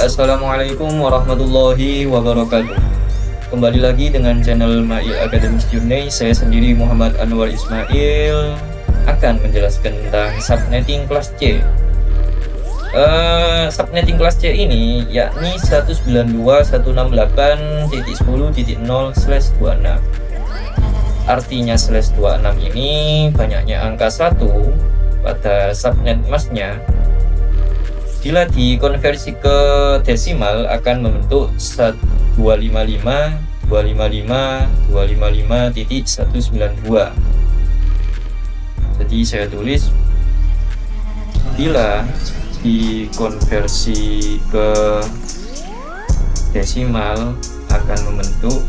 Assalamualaikum warahmatullahi wabarakatuh. Kembali lagi dengan channel Mail Academic Journey. Saya sendiri Muhammad Anwar Ismail akan menjelaskan tentang subnetting kelas C. Subnetting kelas C ini yakni 192.168.10.0/26. Artinya /26 ini banyaknya angka 1 pada subnet masnya. Bila dikonversi ke desimal akan membentuk 255.255.192. Jadi saya tulis bila dikonversi ke desimal akan membentuk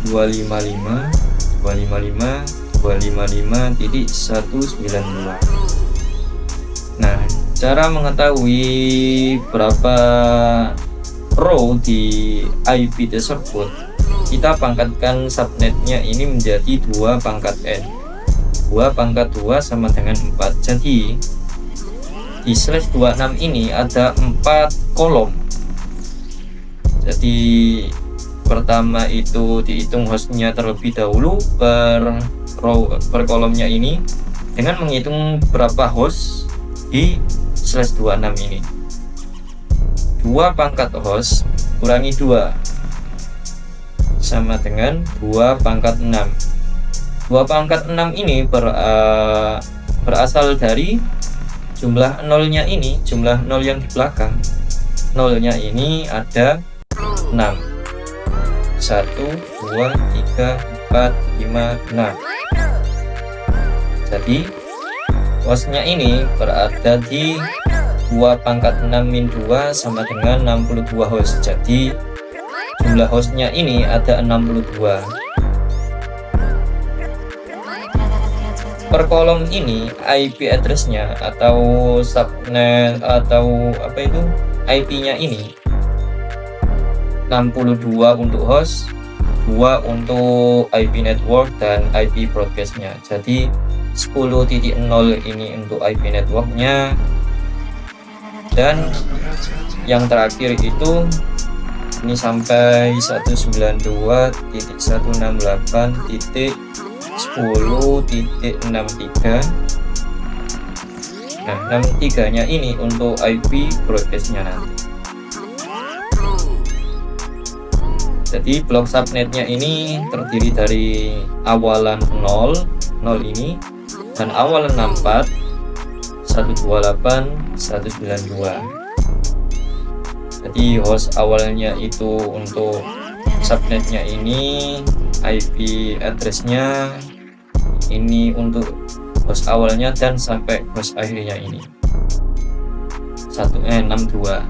255.192. Nah, cara mengetahui berapa row di IP tersebut, kita pangkatkan subnetnya ini menjadi 2 pangkat n. 2 pangkat 2 sama dengan 4. Jadi di /26 ini ada 4 kolom. Jadi pertama itu dihitung hostnya terlebih dahulu per kolomnya ini dengan menghitung berapa host di /26 ini. 2 pangkat host kurangi 2 sama dengan 2 pangkat 6. 2 pangkat 6 ini berasal dari jumlah nolnya ini, jumlah nol yang di belakang. Nolnya ini ada 6. 1, 2, 3, 4, 5, 6. Jadi hostnya ini berada di 2 pangkat 6 min 2 sama dengan 62 host. Jadi jumlah hostnya ini ada 62. Per kolom ini IP addressnya atau subnet atau IP-nya ini 62 untuk host, 2 untuk IP network dan IP broadcastnya. Jadi 10.0 ini untuk IP networknya, dan yang terakhir itu ini sampai 192.168.10.63. Nah, 63 nya ini untuk IP broadcastnya nanti. Jadi blok subnetnya ini terdiri dari awalan 0 ini dan awalan 64 128 192. Jadi host awalnya itu untuk subnetnya ini, IP addressnya ini untuk host awalnya dan sampai host akhirnya ini 62.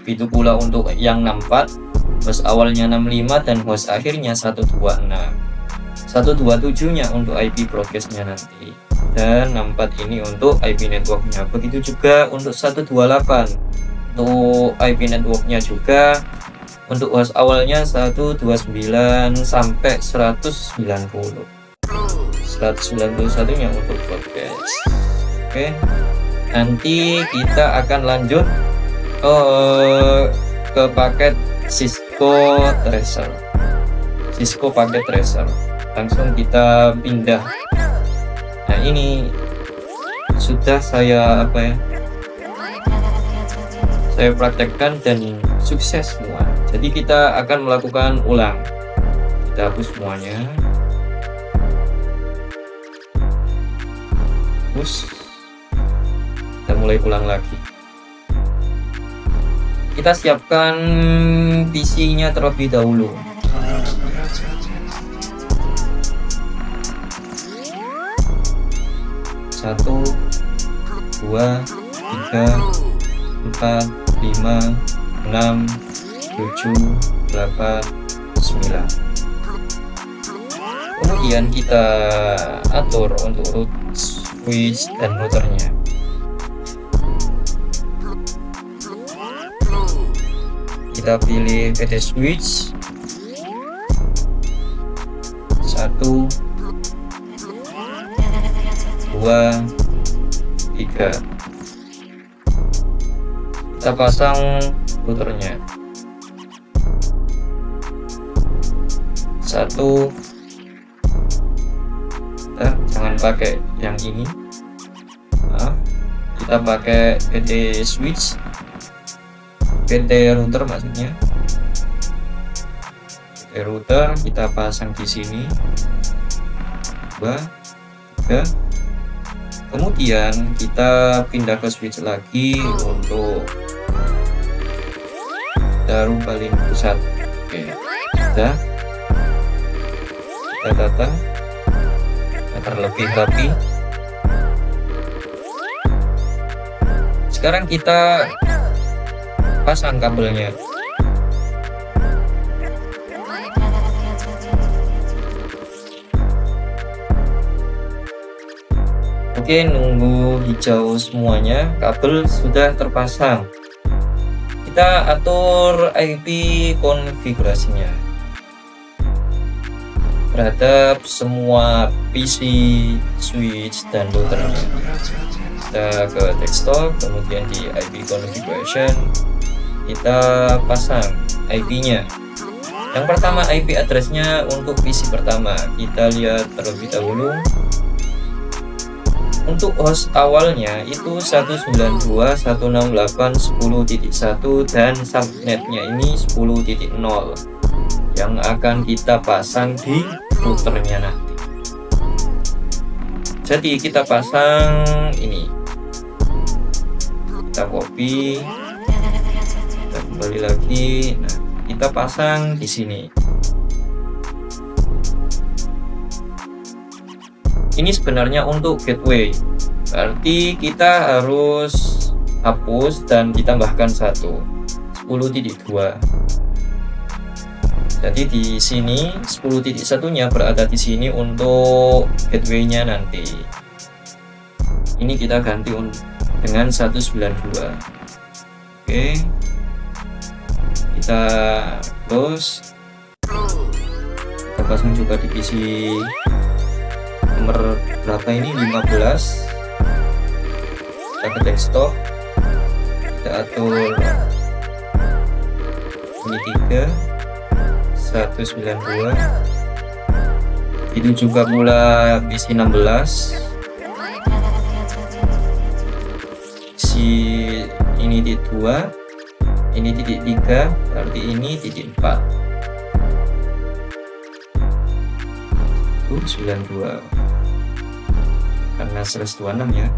Itu pula untuk yang 64, host awalnya 65 dan host akhirnya 126. 127 nya untuk IP broadcastnya nanti, dan 64 ini untuk IP networknya. Begitu juga untuk 128 untuk IP networknya juga. Untuk host awalnya 129 sampai 190. 191 nya untuk broadcast. Oke. Nanti kita akan lanjut ke paket Cisco Tracer. Cisco paket Tracer. Langsung kita pindah. Nah, ini sudah saya praktekkan dan sukses semua. Jadi kita akan melakukan ulang. Kita hapus semuanya. Hapus. Kita mulai ulang lagi. Kita siapkan PC-nya terlebih dahulu. Satu, 2, 3, 4, 5, 6, 7, 8, 9. Kemudian kita atur untuk root switch dan routernya. Kita pilih PT switch 1, 2, 3. Kita pasang routernya. 1. Jangan pakai yang ini. Kita pakai PT switch, PT router maksudnya. PT router kita pasang di sini. 2, 3. Kemudian kita pindah ke switch lagi untuk taruh paling pusat. Oke, kita tata agar lebih rapi. Sekarang kita pasang kabelnya. Oke, nunggu hijau semuanya, kabel sudah terpasang. Kita atur IP konfigurasinya terhadap semua PC, switch, dan routernya. Kita ke desktop, kemudian di IP configuration kita pasang IP-nya. Yang pertama IP address-nya untuk PC pertama, kita lihat terlebih dahulu. Untuk host awalnya itu 192.168.10.1 dan subnetnya ini 10.0 yang akan kita pasang di routernya nanti. Jadi kita pasang ini, kita copy, kita kembali lagi. Nah, kita pasang di sini. Ini sebenarnya untuk gateway, berarti kita harus hapus dan ditambahkan 10.2. Jadi di sini 10.1-nya berada di sini untuk gateway-nya nanti. Ini kita ganti dengan 192. Oke. Kita close. Kita pasang juga di PC nomor berapa ini, 15. Kita ke desktop, kita atur ini 3 192. Itu juga pula PC 16. Ini titik 2, ini titik 3, berarti ini titik 4. 92 karena 126 ya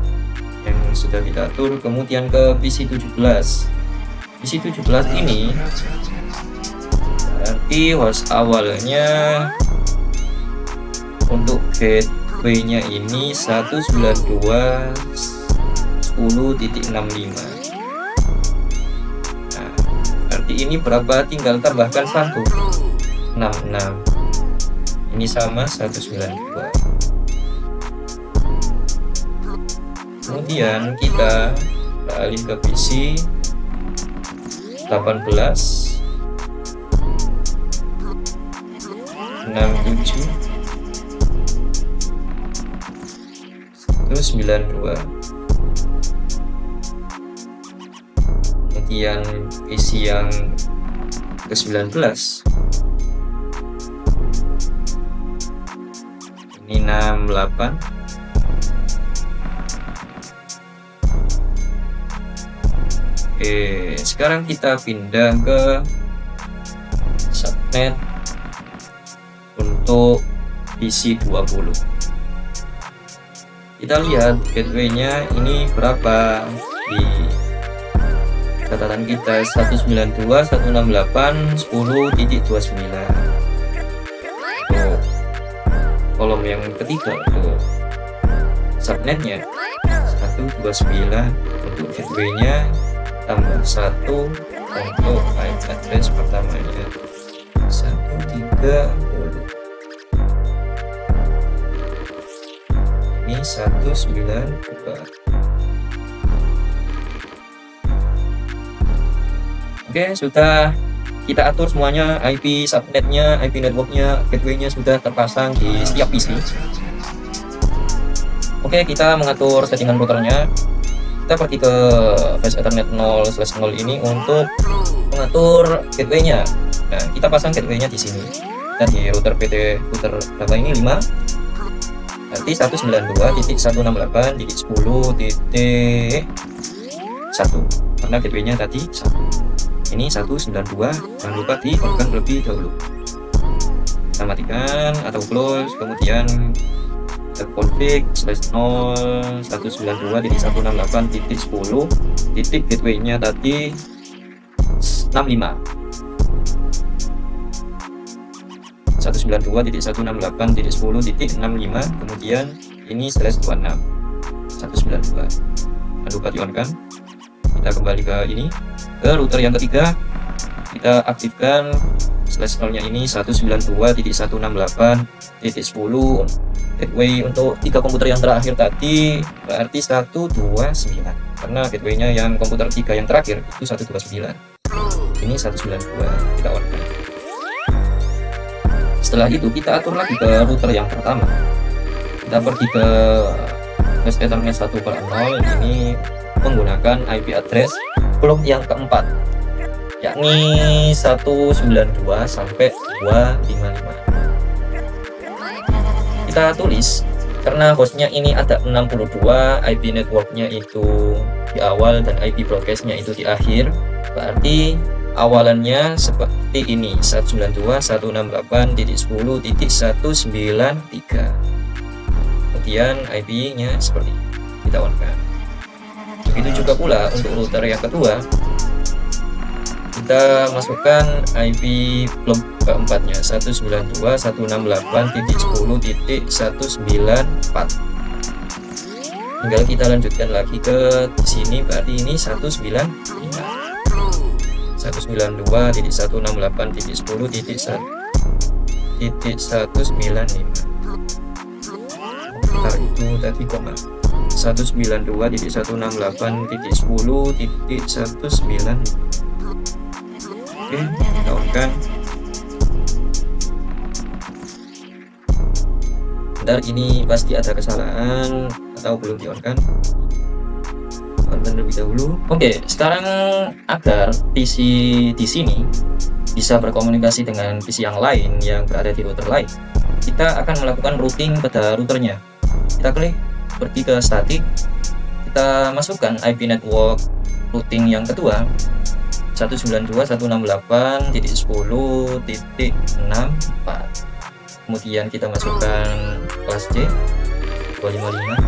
yang sudah kita atur. Kemudian ke PC 17. PC 17 ini berarti host awalnya untuk gateway-nya ini 192.10.65. Nah, berarti ini berapa? Tinggal tambahkan 1, 66. Ini sama 192. Kemudian kita beralih ke PC 18 67 192. Kemudian PC yang ke-19 ini 68. Oke, sekarang kita pindah ke subnet untuk PC 20. Kita lihat gateway-nya ini berapa di catatan kita, 192.168.10.29. Untuk kolom yang ketiga untuk subnetnya 129, untuk gateway-nya tambah 1 untuk IP address pertamanya 130. Ini 192. Oke, sudah kita atur semuanya, IP subnetnya, IP networknya, gateway-nya sudah terpasang di setiap PC. Oke, kita mengatur settingan routernya. Kita pergi ke Fast Ethernet 0/0 ini untuk mengatur gateway-nya. Nah, kita pasang gateway-nya di sini. Dan di router PT router berapa ini 5. Nanti 192.10.10.1 karena gateway-nya tadi 1. Ini 192, jangan lupa di-on-kan terlebih dahulu. Kita matikan atau close, kemudian config /0 192.168.10 titik gateway-nya tadi 65 192.168.10.65, kemudian ini /26 192. Jangan lupa di on kan. Kita kembali ke ini, ke router yang ketiga. Kita aktifkan /0-nya ini 192.168.10 gateway untuk 3 komputer yang terakhir tadi, berarti 129 karena gateway-nya yang komputer 3 yang terakhir itu 129. Ini 192, kita on kan. Setelah itu kita atur lagi ke router yang pertama. Kita pergi ke Fast Ethernet 1/0 ini menggunakan IP address blok yang keempat, yakni 192 sampai 255. Kita tulis karena hostnya ini ada 62, IP networknya itu di awal dan IP broadcastnya itu di akhir, berarti awalannya seperti ini 192.168.10.193. kemudian IP nya seperti kita on kan. Begitu juga pula untuk router yang kedua, kita masukkan IP blok keempatnya 192.168.10.194. tinggal kita lanjutkan lagi ke sini, berarti ini 192.168.10.195. itu tadi koma 192.168.10.195. Oke, kita on kan. Bentar, ini pasti ada kesalahan atau belum di on kan. On terlebih dahulu. Oke, sekarang agar PC di sini bisa berkomunikasi dengan PC yang lain yang berada di router lain, kita akan melakukan routing pada routernya. Kita klik pergi ke static, kita masukkan IP network routing yang kedua 192.168.10.64. kemudian kita masukkan kelas C 255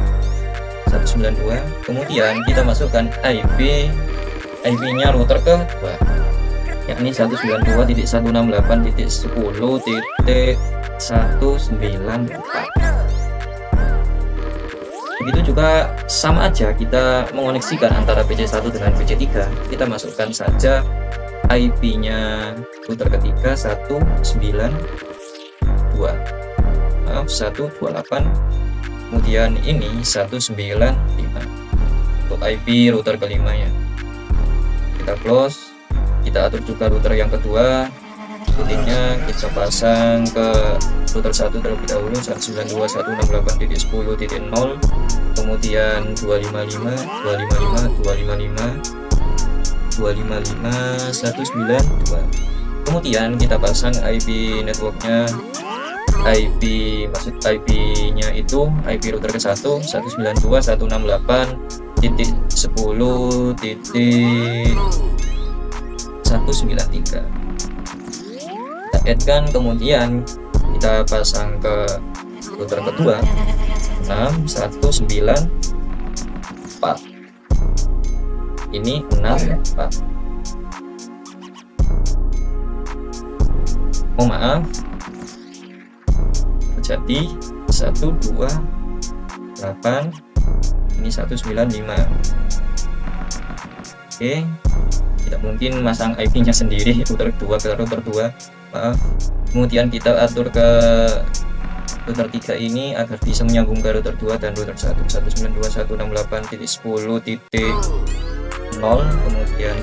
192, kemudian kita masukkan IP-nya router kedua, yakni 192.168.10.194. Begitu juga sama aja kita mengoneksikan antara PC1 dengan PC3. Kita masukkan saja IP-nya router ketiga 128, kemudian ini 195 untuk IP router kelimanya. Kita close, kita atur juga router yang kedua, routingnya kita pasang ke router 1 terlebih dahulu 192.168.10.0, kemudian 255 192. kemudian kita pasang IP networknya, maksud IP-nya itu IP router ke 1 192.168.10.193. kita add kan, kemudian kita pasang ke router kedua 6194, ini 64. Oh maaf, terjadi 128, ini 195. Oke, tidak mungkin masang IP-nya sendiri router 2 ke router 2, maaf. Kemudian kita atur ke router 3 ini agar bisa menyambung ke router 2 dan router 1 192.168.10.64. kemudian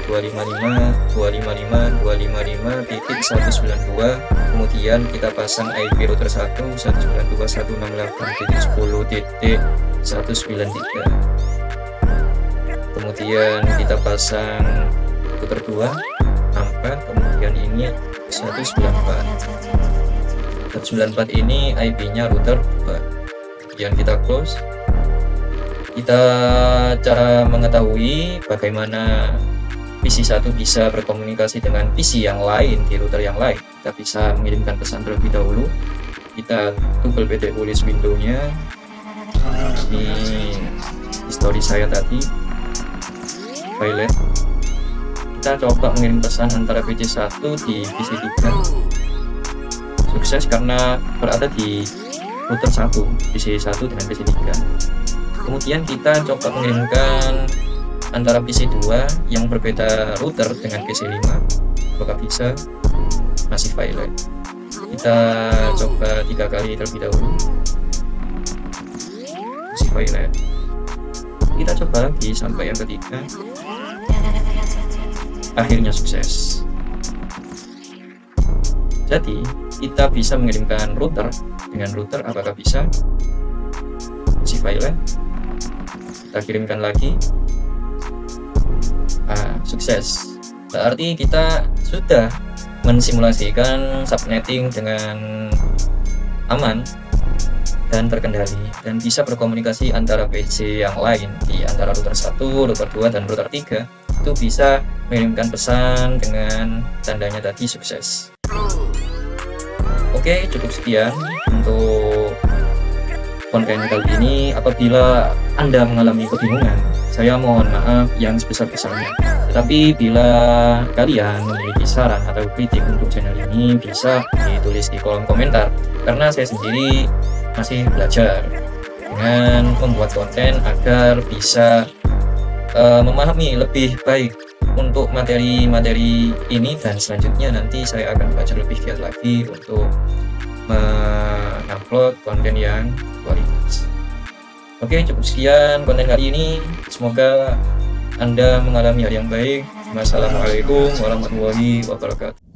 255.255.255.192, kemudian kita pasang IP router 1 192.168.10.193, kemudian kita pasang router 2 4, kemudian ini 194 ini IP-nya router 2, kemudian kita close. Kita cara mengetahui bagaimana PC 1 bisa berkomunikasi dengan PC yang lain di router yang lain. Kita bisa mengirimkan pesan terlebih dahulu. Kita double PT tulis window-nya. Ini history saya tadi. File. Kita coba mengirim pesan antara PC 1 di PC 3. Sukses karena berada di router 1, PC 1 dengan PC 3. Kemudian kita coba mengirimkan antara PC 2 yang berbeda router dengan PC 5. Apakah bisa? Masih file. Kita coba 3 kali terlebih dahulu. Masih file. Kita coba lagi sampai yang ketiga. Akhirnya sukses. Jadi kita bisa mengirimkan router dengan router. Apakah bisa? Masih file. Kita kirimkan lagi. Sukses. Berarti kita sudah mensimulasikan subnetting dengan aman dan terkendali dan bisa berkomunikasi antara PC yang lain di antara router 1, router 2, dan router 3. Itu bisa mengirimkan pesan dengan tandanya tadi sukses. Oke, cukup sekian untuk konten kali ini. Apabila Anda mengalami kebingungan, saya mohon maaf yang sebesar-besarnya. Tetapi bila kalian memiliki saran atau kritik untuk channel ini, bisa ditulis di kolom komentar, karena saya sendiri masih belajar dengan membuat konten agar bisa memahami lebih baik untuk materi-materi ini, dan selanjutnya nanti saya akan belajar lebih giat lagi untuk mengupload konten yang kualitas. Oke, cukup sekian konten kali ini. Semoga Anda mengalami hal yang baik. Wassalamualaikum warahmatullahi wabarakatuh.